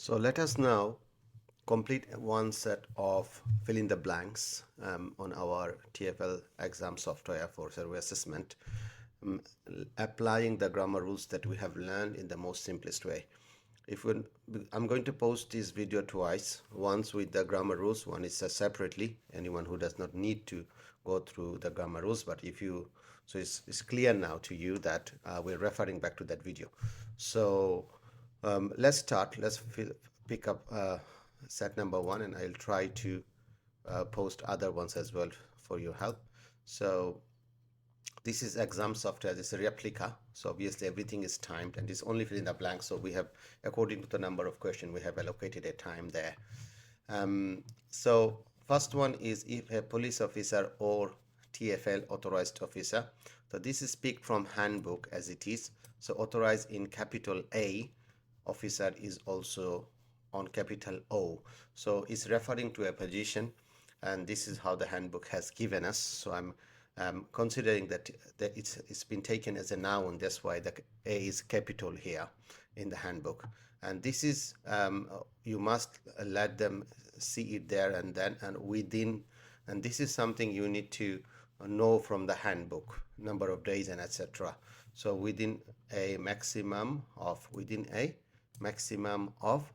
So let us now complete one set of fill in the blanks on our TfL exam software for SERU assessment, um, applying the grammar rules that we have learned in the most simplest way. I'm going to post this video twice, once with the grammar rules, one is separately, anyone who does not need to go through the grammar rules, but if you, so it's clear now to you that we're referring back to that video. So let's start. Pick up set number one, and I'll try to post other ones as well for your help. So this is exam software. This is a replica, so obviously everything is timed and it's only fill in the blank. So we have, according to the number of questions, we have allocated a time there. So first one is if a police officer or TfL authorized officer. So this is picked from handbook as it is. So authorized in capital A, officer is also on capital O. So it's referring to a position, and this is how the handbook has given us. So I'm considering that it's been taken as a noun. That's why the A is capital here in the handbook. And this is you must let them see it there and then and within, and this is something you need to know from the handbook, number of days and etc. So within a maximum of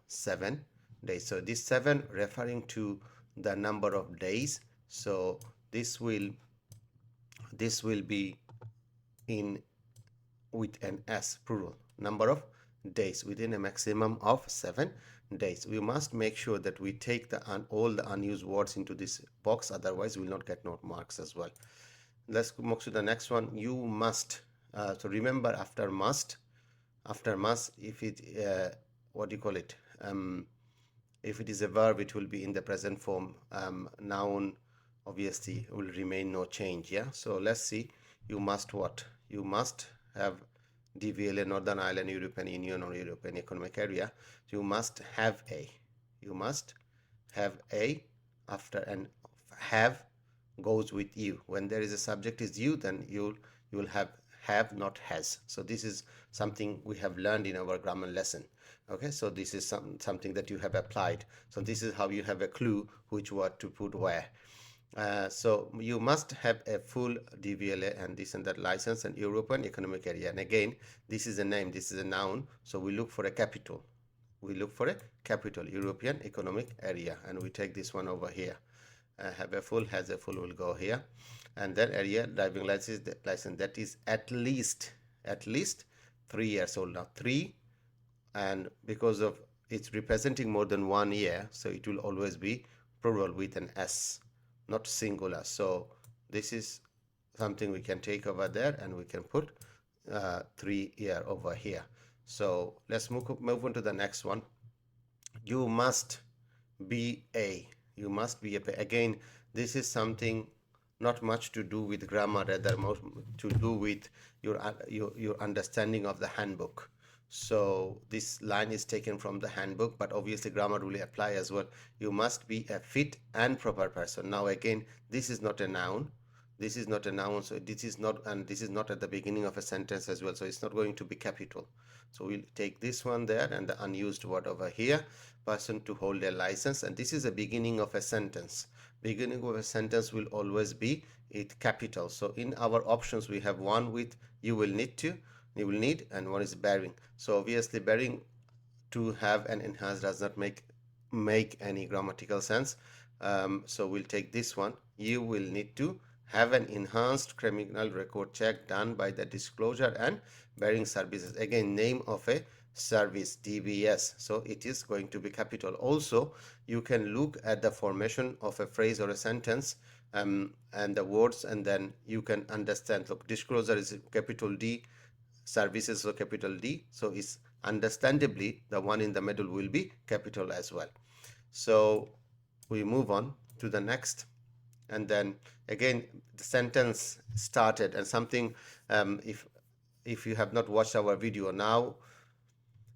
7 days. So this 7 referring to the number of days. So this will be in with an S, plural, number of days within a maximum of 7 days. We must make sure that we take all the unused words into this box, otherwise we will not get note marks as well. Let's move to the next one. You must. So remember, after must, if it what do you call it, if it is a verb, it will be in the present form. Noun obviously will remain no change. Yeah, so let's see. You must what? You must have DVLA, Northern Ireland European Union or European Economic Area. You must have a. You must have a after, and have goes with you. When there is a subject is you, then you will have, not has. So this is something we have learned in our grammar lesson. Okay, so this is something that you have applied. So this is how you have a clue which word to put where. So you must have a full DVLA and this and that license and European Economic Area. And again, this is a name, this is a noun. So we look for a capital. We look for a capital, European Economic Area, and we take this one over here. Have a full, has a full will go here, and then area driving license that is at least 3 years old. Now 3, and because of it's representing more than 1 year, so it will always be plural with an S, not singular. So this is something we can take over there, and we can put 3 year over here. So let's move on to the next one. You must be a. You must be a. Again, this is something not much to do with grammar, rather more to do with your understanding of the handbook. So this line is taken from the handbook, but obviously grammar will apply as well. You must be a fit and proper person. Now again, this is not a noun. This is not a noun, so this is not, and this is not at the beginning of a sentence as well, so it's not going to be capital. So we'll take this one there and the unused word over here, person to hold a license, and this is the beginning of a sentence. Beginning of a sentence will always be it capital. So in our options we have one with you will need, and one is bearing. So obviously bearing to have an enhanced does not make any grammatical sense. So we'll take this one. You will need to have an enhanced criminal record check done by the disclosure and bearing services. Again, name of a service, DBS, so it is going to be capital. Also, you can look at the formation of a phrase or a sentence and the words, and then you can understand. Look, disclosure is capital D, services so capital D, so it's understandably the one in the middle will be capital as well. So we move on to the next, and then again the sentence started, and something, if you have not watched our video, now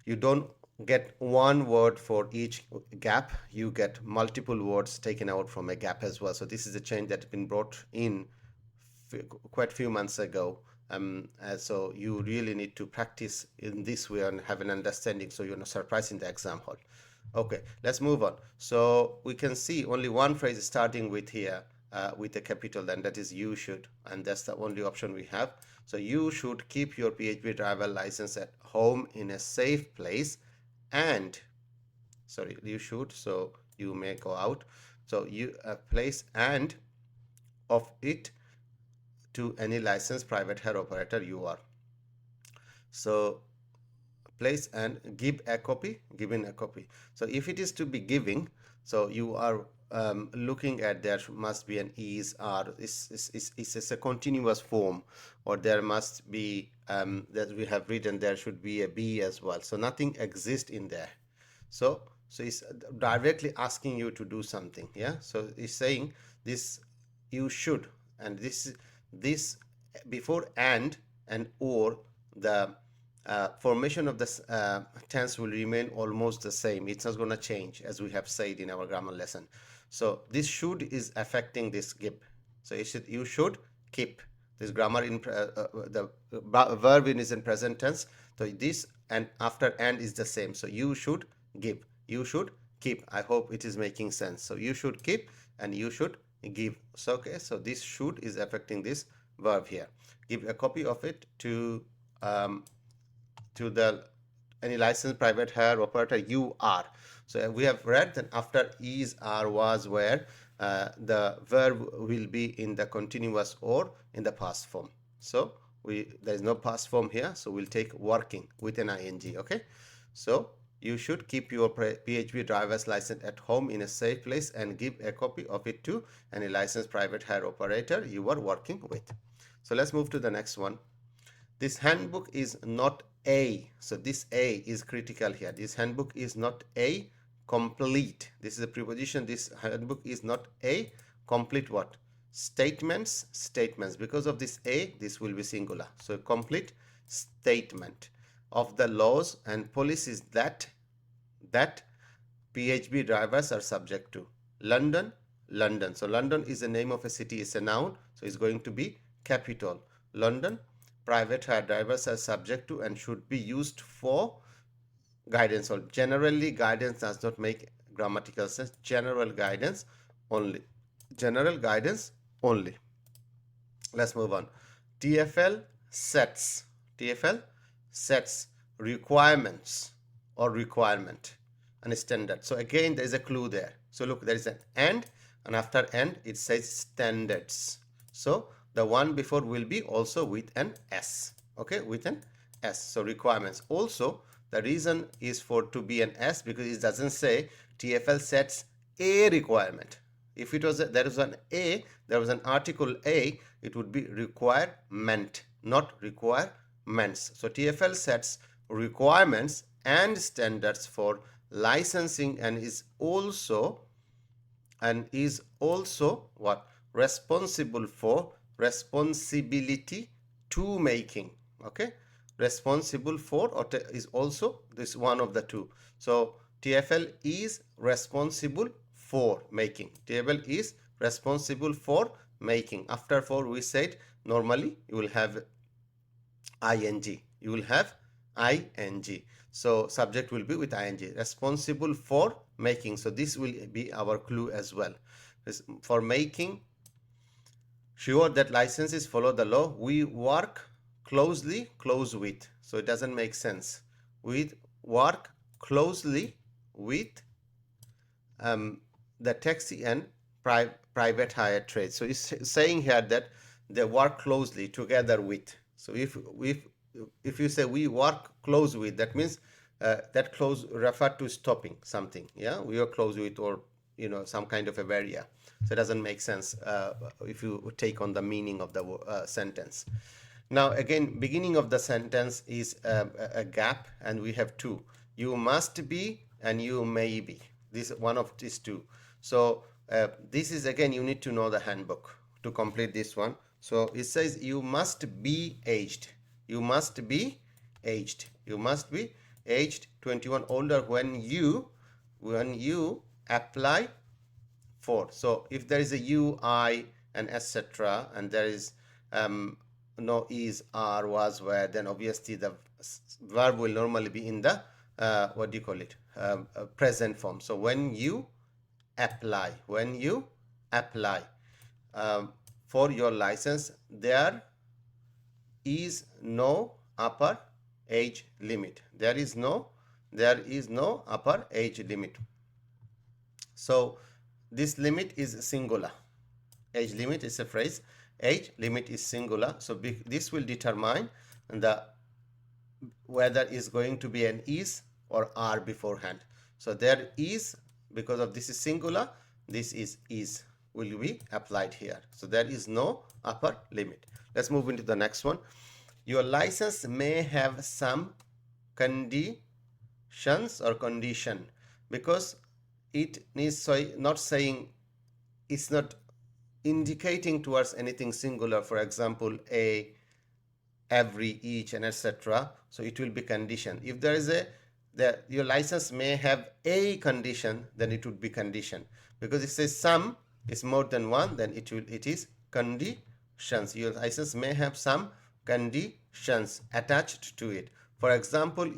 you don't get one word for each gap, you get multiple words taken out from a gap as well. So this is a change that's been brought in quite a few months ago. So you really need to practice in this way and have an understanding, so you're not surprised in the exam hall. Okay, let's move on. So we can see only one phrase starting with here with a capital, then that is you should, and that's the only option we have. So you should keep your PHV driver license at home in a safe place, and sorry, you should, so you may go out. So you place and of it to any licensed private hire operator you are. So place and give a copy, given a copy. So if it is to be giving, so you are looking at there must be an is or is a continuous form, or there must be that we have written there should be a be as well. So nothing exists in there. So it's directly asking you to do something. Yeah, so it's saying this you should, and this before and or the formation of the tense will remain almost the same. It's not going to change, as we have said in our grammar lesson. So this should is affecting this give. So you should keep this grammar in the verb is in present tense. So this and after and is the same. So you should give, you should keep. I hope it is making sense. So you should keep and you should give. So okay, so this should is affecting this verb here. Give a copy of it to the any licensed private hire operator you are. So we have read that after is, are, was, where the verb will be in the continuous or in the past form. So there is no past form here, so we'll take working with an ing. Okay, so you should keep your PHV driver's license at home in a safe place and give a copy of it to any licensed private hire operator you are working with. So let's move to the next one. This handbook is not a, so this a is critical here. This handbook is not a complete. This is a preposition. This handbook is not a complete what? Statements. Because of this a, this will be singular. So complete statement of the laws and policies that PHB drivers are subject to. London. So London is the name of a city, it's a noun, so it's going to be capital. London private hire drivers are subject to and should be used for guidance. Or generally, guidance does not make grammatical sense. General guidance only. Let's move on. TfL sets. TfL sets requirements or requirement and standard. So again, there is a clue there. So look, there is an and after and it says standards. So the one before will be also with an S. Okay, with an S. So requirements. Also, the reason is for to be an S because it doesn't say TfL sets a requirement. If it was there was an a, there was an article a, it would be requirement, not requirements. So TfL sets requirements and standards for licensing and is also what? Responsibility to making. Okay, responsible for or is also this one of the two. So TfL is responsible for making. TfL is responsible for making. After for we said normally you will have ing. You will have ing. So subject will be with ing. Responsible for making. So this will be our clue as well. For making sure that licenses follow the law, we work close with. So it doesn't make sense. We work closely with the taxi and private hire trade. So it's saying here that they work closely together with. So if you say we work close with, that means that close refer to stopping something. Yeah, we are close with, or some kind of a barrier. So it doesn't make sense if you take on the meaning of the sentence. Now again, beginning of the sentence is a gap, and we have two. You must be and you may be. This one of these two. So this is again, you need to know the handbook to complete this one. So it says you must be aged. You must be aged. You must be aged 21 older when you apply for. So if there is a you, I, and etc., and there is no is, are, was, were, then obviously the verb will normally be in the what do you call it, present form. So when you apply for your license, there is no upper age limit. There is no upper age limit. So this limit is singular. Age limit is a phrase. Age limit is singular. So this will determine the whether is going to be an is or are beforehand. So there is, because of this is singular, this is will be applied here. So there is no upper limit. Let's move into the next one. Your license may have some conditions or condition, because it is not saying, it's not indicating towards anything singular. For example, a, every, each, and etc. So it will be condition. If there is your license may have a condition, then it would be condition. Because it says some is more than one, then it is conditions. Your license may have some conditions attached to it. For example,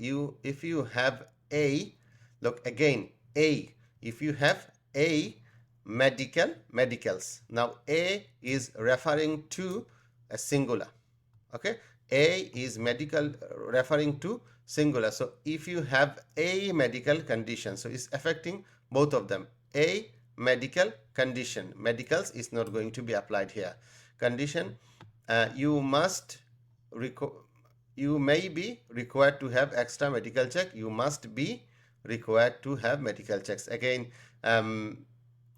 if you have a, look again, a, if you have a medicals, now a is referring to a singular. Okay, a is medical referring to singular. So if you have a medical condition, so it's affecting both of them. A medical condition, medicals is not going to be applied here. Condition, you may be required to have extra medical check. You must be required to have medical checks. Again,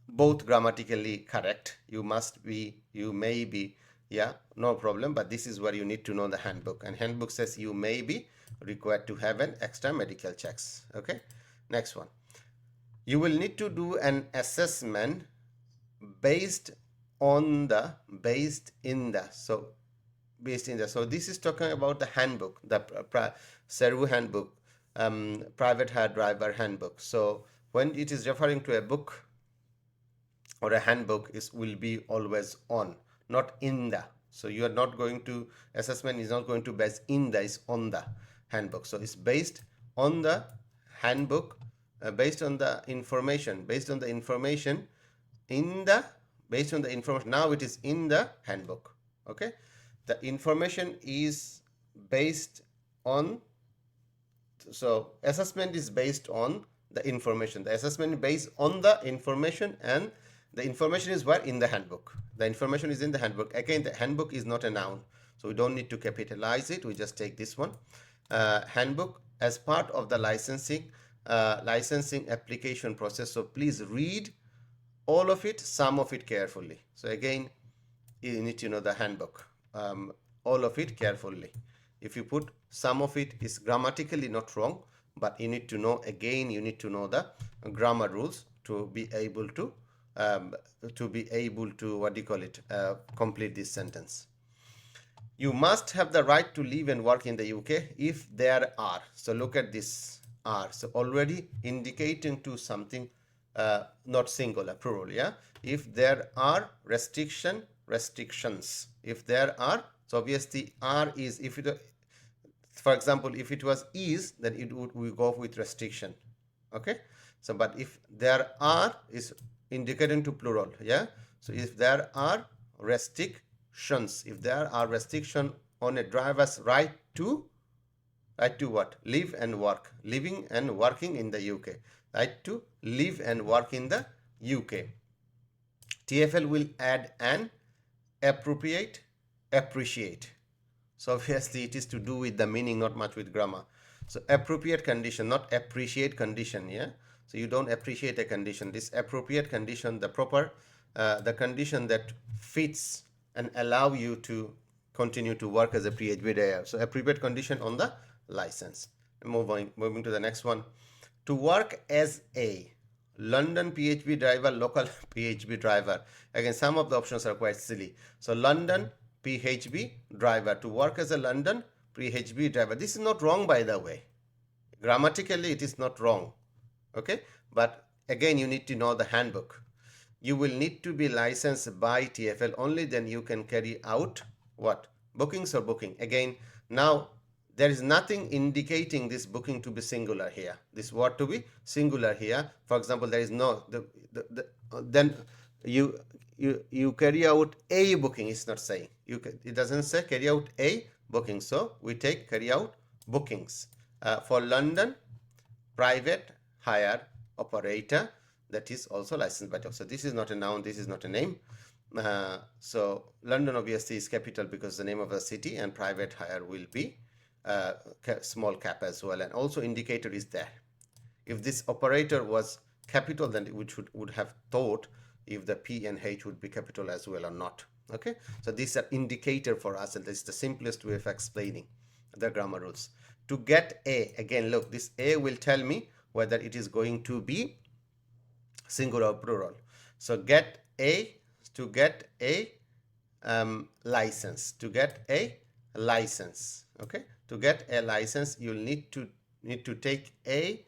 both grammatically correct. You must be, you may be, yeah, no problem. But this is where you need to know the handbook, and handbook says you may be required to have an extra medical checks. Okay, next one. You will need to do an assessment based in the. So this is talking about the handbook, the SERU handbook, private hire driver handbook. So when it is referring to a book or a handbook, will be always on, not in the. So you are not going to, assessment is not going to base in the, is on the handbook. So it's based on the handbook, based on the information, now it is in the handbook. Okay, the information is based on, so assessment is based on the information. The assessment is based on the information, and the information is where? In the handbook. The information is in the handbook. Again, the handbook is not a noun, so we don't need to capitalize it. We just take this one. Handbook as part of the licensing application process. So please read all of it, some of it carefully. So again, you need to know the handbook, all of it carefully. If you put some of it, is grammatically not wrong, but you need to know, again, you need to know the grammar rules to be able to what do you call it, complete this sentence. You must have the right to live and work in the UK if there are. So look at this are. So already indicating to something, not singular, plural. Yeah. If there are restrictions. If there are, so obviously are is, if it, for example, if it was is, then it would, we go with restriction. Okay. So but if there are is indicating to plural. Yeah. So if there are restrictions, if there are restrictions on a driver's right to what? Live and work. Living and working in the UK. Right to live and work in the UK. TfL will add an appropriate. So obviously it is to do with the meaning, not much with grammar. So appropriate condition, not appreciate condition. Yeah. So you don't appreciate a condition. This appropriate condition, the proper, the condition that fits and allow you to continue to work as a PhD driver. So appropriate condition on the license. Moving to the next one. To work as a London PhD driver, local PhD driver. Again, some of the options are quite silly. So London PhD driver, to work as a London PhD driver. This is not wrong, by the way. Grammatically, it is not wrong. Okay, but again, you need to know the handbook. You will need to be licensed by TfL, only then you can carry out what? Bookings or booking. Again, now there is nothing indicating this booking to be singular here, this word to be singular here. For example, there is no then you carry out a booking. It's not saying it doesn't say carry out a booking, so we take carry out bookings. For London, private hire operator, that is also licensed by TfL. So this is not a noun, this is not a name. So London obviously is capital because the name of the city, and private hire will be small cap as well, and also indicator is there. If this operator was capital, then it would have thought if the P and H would be capital as well or not. Okay, so these are indicator for us, and this is the simplest way of explaining the grammar rules. To get a, again look, this a will tell me whether it is going to be singular or plural. So get a, to get a license, to get a license. Okay, to get a license you'll need to take a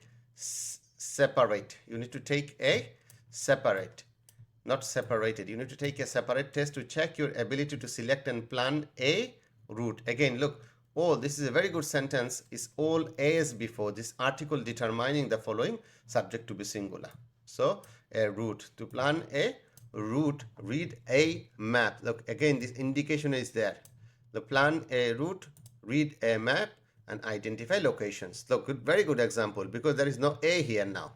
separate, you need to take a separate, not separated, you need to take a separate test to check your ability to select and plan a route. Again look, all this is a very good sentence, is all A's before this article determining the following subject to be singular. So a route, to plan a route, read a map. Look, again this indication is there. The plan a route, read a map, and identify locations. Look, very good example, because there is no a here now.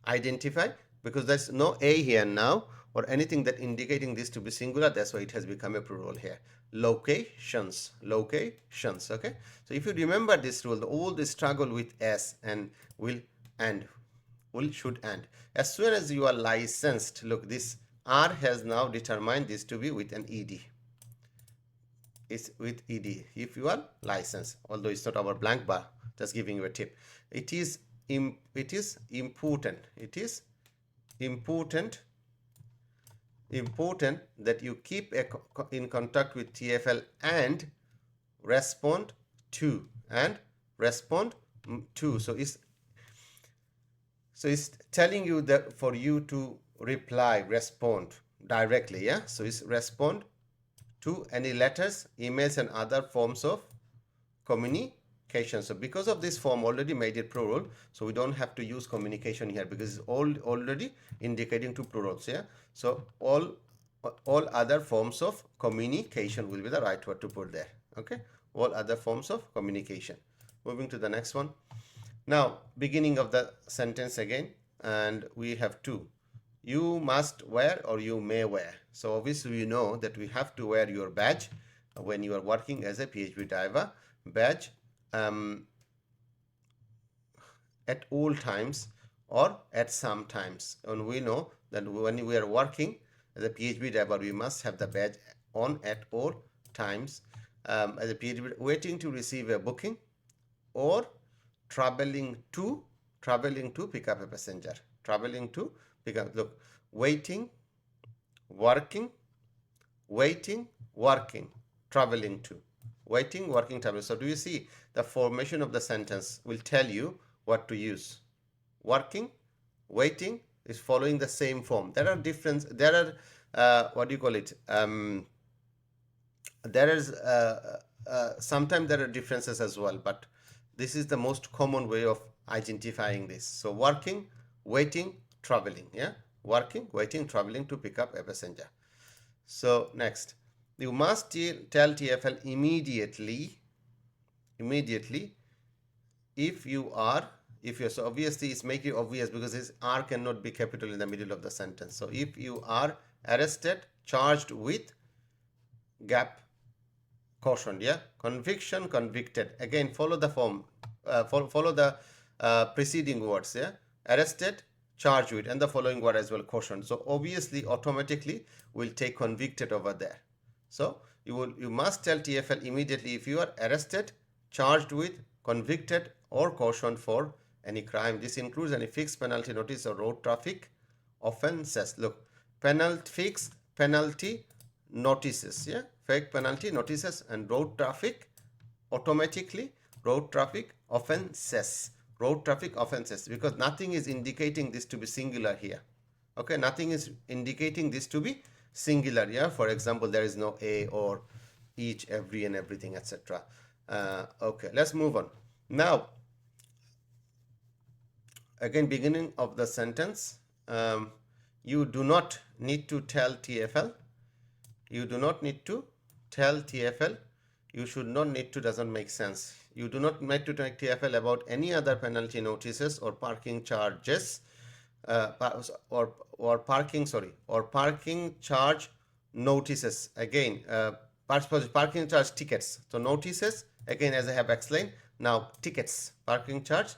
Identify, because there's no a here now or anything that indicating this to be singular, that's why it has become a plural here. Locations, locations. Okay, so if you remember this rule, all the struggle with s and will and will, should, and as soon as you are licensed, look, this r has now determined this to be with an ed. It's with ed if you are licensed, although it's not our blank bar, just giving you a tip. It is important, it is important that you keep in contact with TfL and respond to, so it's telling you that for you to reply, respond directly, yeah. So it's respond to any letters, emails, and other forms of communication. So because of this form already made it plural, so we don't have to use communication here because it's already indicating to plurals. Yeah, so all other forms of communication will be the right word to put there. Okay, all other forms of communication. Moving to the next one. Now beginning of the sentence again, and we have two. You must wear or you may wear. So obviously you know that we have to wear your badge when you are working as a PhD diver. Badge at all times or at some times. And we know that when we are working as a PhD diver, we must have the badge on at all times. As a PhD, waiting to receive a booking or traveling to pick up a passenger. Traveling to pick up, look, waiting, working, traveling to. Waiting, working, traveling. So do you see the formation of the sentence will tell you what to use. Working, waiting is following the same form. There are difference. There are what do you call it? There is sometimes there are differences as well, but this is the most common way of identifying this. So working, waiting, traveling. Yeah, working, waiting, traveling to pick up a passenger. So next, you must tell TfL immediately if you're, so obviously it's making it obvious because this R cannot be capital in the middle of the sentence. So if you are arrested, charged with, gap, cautioned, yeah, conviction, convicted. Again, follow the form, follow the preceding words, yeah, arrested, charged with, and the following word as well, cautioned. So obviously automatically we'll take convicted over there. So you must tell TfL immediately if you are arrested, charged with, convicted, or cautioned for any crime. This includes any fixed penalty notice or road traffic offenses. Look, fixed penalty notices, yeah, fake penalty notices, and road traffic, automatically road traffic offenses, because nothing is indicating this to be singular here. Okay, nothing is indicating this to be singular. Yeah, for example, there is no a or each, every, and everything, etc. Okay, let's move on. Now, again, beginning of the sentence, you do not need to tell TfL. You do not need to tell TfL. You should not need to doesn't make sense. You do not need to tell TfL about any other penalty notices or parking charges, or parking charge notices. Again, parking charge tickets. So notices, again, as I have explained. Now tickets, parking charge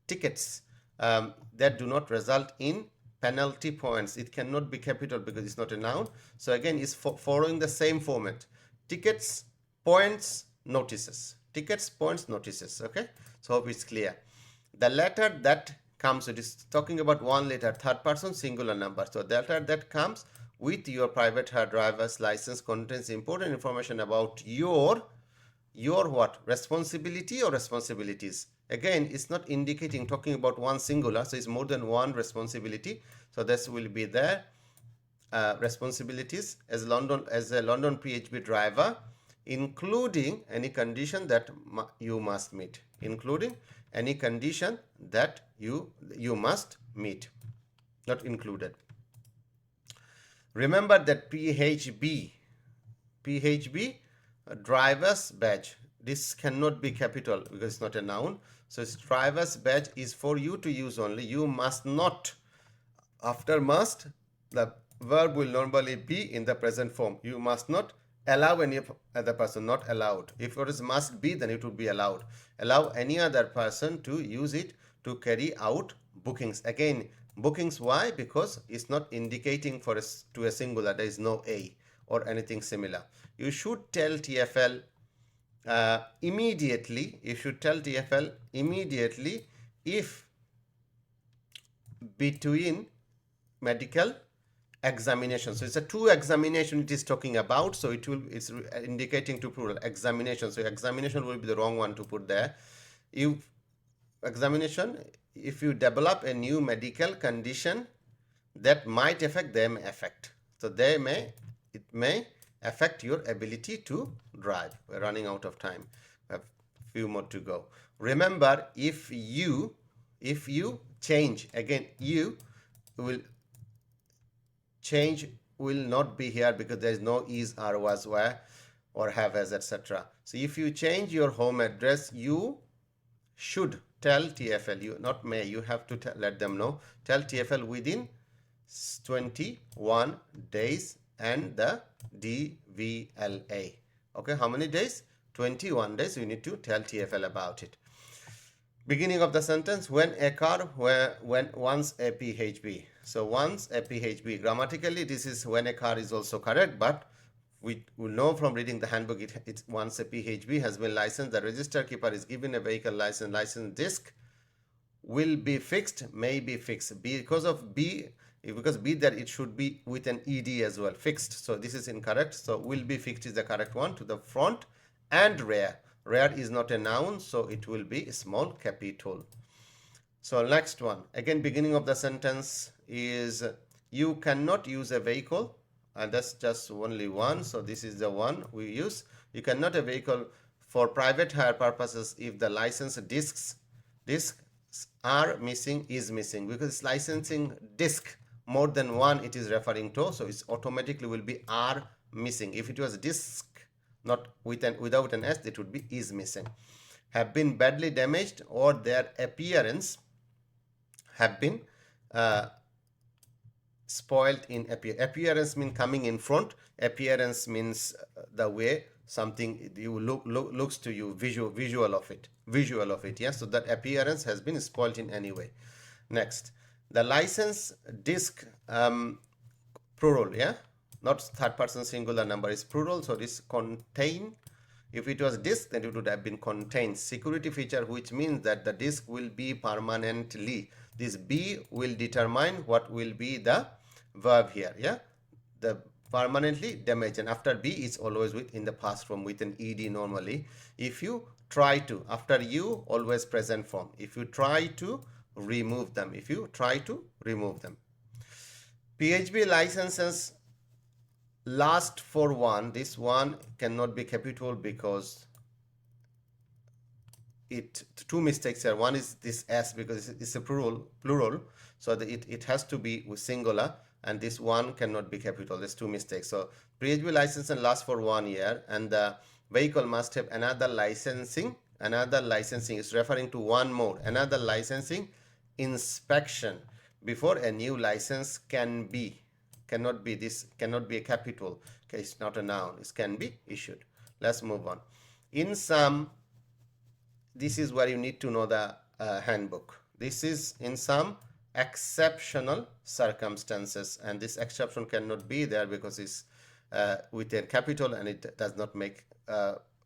tickets, that do not result in penalty points. It cannot be capital because it's not a noun. So again, it's following the same format: tickets, points, notices. Tickets, points, notices. Okay, so hope it's clear. The letter that comes, it is talking about one letter, third person singular number. So the letter that comes with your private driver's license contains important information about your what, responsibility or responsibilities. Again, it's not indicating, talking about one singular, so it's more than one responsibility. So this will be there. Responsibilities as a London PHB driver, including any condition that you must meet, including any condition that you must meet, not included. Remember that PHB driver's badge, this cannot be capital because it's not a noun. So it's driver's badge is for you to use only. You must not. After must, the verb will normally be in the present form. You must not allow any other person, not allowed. If it is must be, then it would be allowed. Allow any other person to use it to carry out bookings. Again, bookings, why? Because it's not indicating for to a singular. There is no a or anything similar. You should tell TfL immediately. You should tell TfL immediately if between medical examination. So it's a two examination it is talking about. So it's indicating to plural examination. So examination will be the wrong one to put there. If examination, if you develop a new medical condition that might affect, they may affect. So it may affect your ability to drive. We're running out of time. We have a few more to go. Remember, if you change, again, you will change will not be here because there is no is, are, was, were, or have, as, etc. So if you change your home address, you should tell TfL. You not may, you have to let them know. Tell TfL within 21 days and the DVLA. Okay, how many days? 21 days. You need to tell TfL about it. Beginning of the sentence, when a car, when once a PHB. So once a PHB, grammatically this is when a car is also correct, but we will know from reading the handbook, it's once a PHB has been licensed, the register keeper is given a vehicle license disc, will be fixed, may be fixed. Because B there, it should be with an ed as well, fixed. So this is incorrect. So will be fixed is the correct one, to the front and rear. Rear is not a noun, so it will be small capital. So next one, again, beginning of the sentence is you cannot use a vehicle, and that's just only one. So this is the one we use. You cannot a vehicle for private hire purposes if the license discs are missing, is missing, because licensing disc more than one it is referring to, so it's automatically will be are missing. If it was disc not without an s, it would be is missing. Have been badly damaged, or their appearance have been spoiled in appearance means coming in front. Appearance means the way something you looks to you, visual of it. Yes, so that appearance has been spoiled in any way. Next, the license disc, plural, yeah, not third person singular number, is plural, so this contain. If it was disk, then it would have been contained. Security feature, which means that the disk will be permanently. This be will determine what will be the verb here. Yeah, the permanently damaged, and after be is always in the past form with an ed normally. If you try to, after you, always present form. If you try to remove them, PHB licenses last for one. This one cannot be capital because it two mistakes here. One is this S because it's a plural, so it has to be with singular, and this one cannot be capital. There's two mistakes. So pre-HB license and lasts for 1 year, and the vehicle must have another licensing. Another licensing is referring to one more. Another licensing inspection before a new license cannot be this cannot be a capital. Okay, it's not a noun. It can be issued. Let's move on. In some, this is where you need to know the handbook. This is in some exceptional circumstances, and this exception cannot be there because it's with a capital and it does not make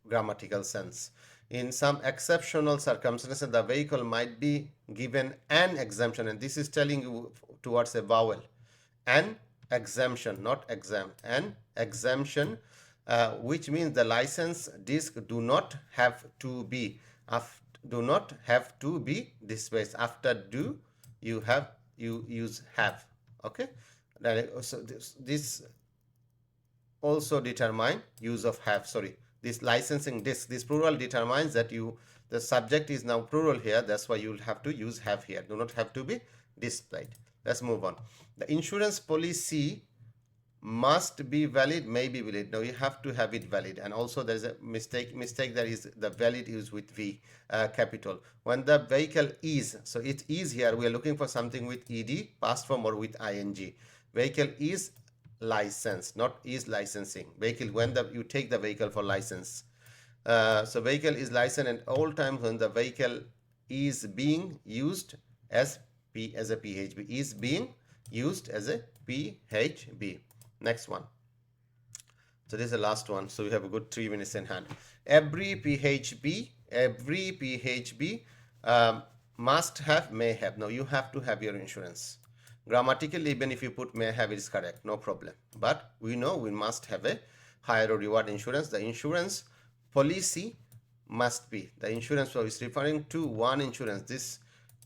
grammatical sense. In some exceptional circumstances, the vehicle might be given an exemption, and this is telling you towards a vowel. An exemption, not exam, an exemption, which means the license disc do not have to be displayed. After do, you use have. Okay, so this also determine use of have. Sorry, this licensing disc, this plural determines that the subject is now plural here. That's why you'll have to use have here. Do not have to be displayed. Let's move on. The insurance policy must be valid, may be valid. Now you have to have it valid, and also there is a mistake. There is the valid is with V capital. When the vehicle is, so it is here. We are looking for something with ed, past form, or with ing. Vehicle is licensed, not is licensing. Vehicle, when you take the vehicle for license. So vehicle is licensed at all times when the vehicle is being used as a PHB, is being used as a PHB. Next one. So this is the last one. So we have a good 3 minutes in hand. Every PHB must have, may have. Now you have to have your insurance. Grammatically, even if you put may have, it is correct, no problem. But we know we must have a hire or reward insurance. The insurance policy must be. The insurance is referring to one insurance. This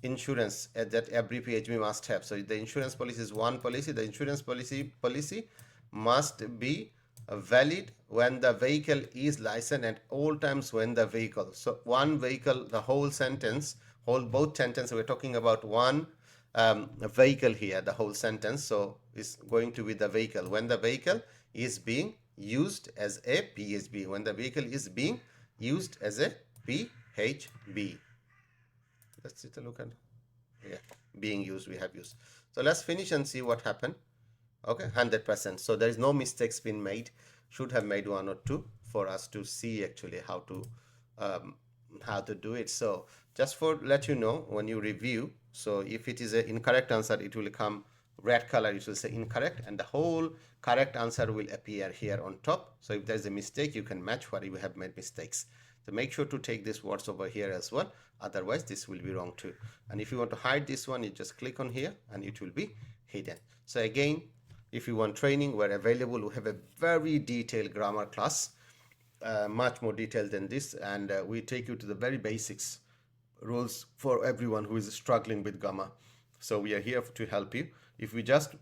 insurance that every PHB must have. So the insurance policy is one policy. The insurance policy must be valid when the vehicle is licensed at all times when the vehicle. So one vehicle, the whole sentence, both sentences, we're talking about one vehicle here, the whole sentence. So it's going to be the vehicle. When the vehicle is being used as a PHB. When the vehicle is being used as a PHB. Let's take a look at, yeah, being used, we have used. So let's finish and see what happened. Okay, 100%. So there is no mistakes been made. Should have made one or two for us to see actually how to do it. So just for let you know, when you review, so if it is an incorrect answer, it will come red color, it will say incorrect, and the whole correct answer will appear here on top. So if there is a mistake, you can match where you have made mistakes. So make sure to take these words over here as well, otherwise this will be wrong too. And if you want to hide this one, you just click on here and it will be hidden. So again, if you want training, we're available. We have a very detailed grammar class, much more detailed than this, and we take you to the very basics rules for everyone who is struggling with grammar. So we are here to help you. If we just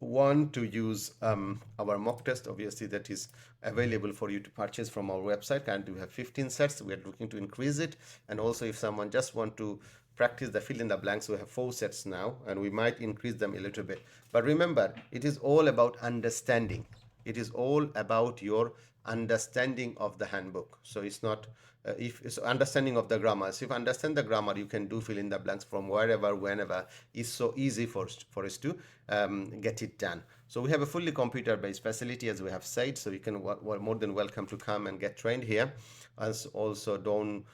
want to use our mock test, obviously that is available for you to purchase from our website. Currently we have 15 sets. We are looking to increase it, and also if someone just want to practice the fill in the blanks, we have 4 sets now, and we might increase them a little bit. But remember, it is all about understanding. It is all about your understanding of the handbook. So it's not if it's understanding of the grammar. So if you understand the grammar, you can do fill in the blanks from wherever, whenever. It's so easy for us to get it done. So we have a fully computer-based facility, as we have said. So you can more than welcome to come and get trained here. As also don't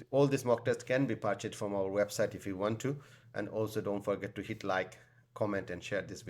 all these mock tests can be purchased from our website if you want to, and also don't forget to hit like, comment, and share this video.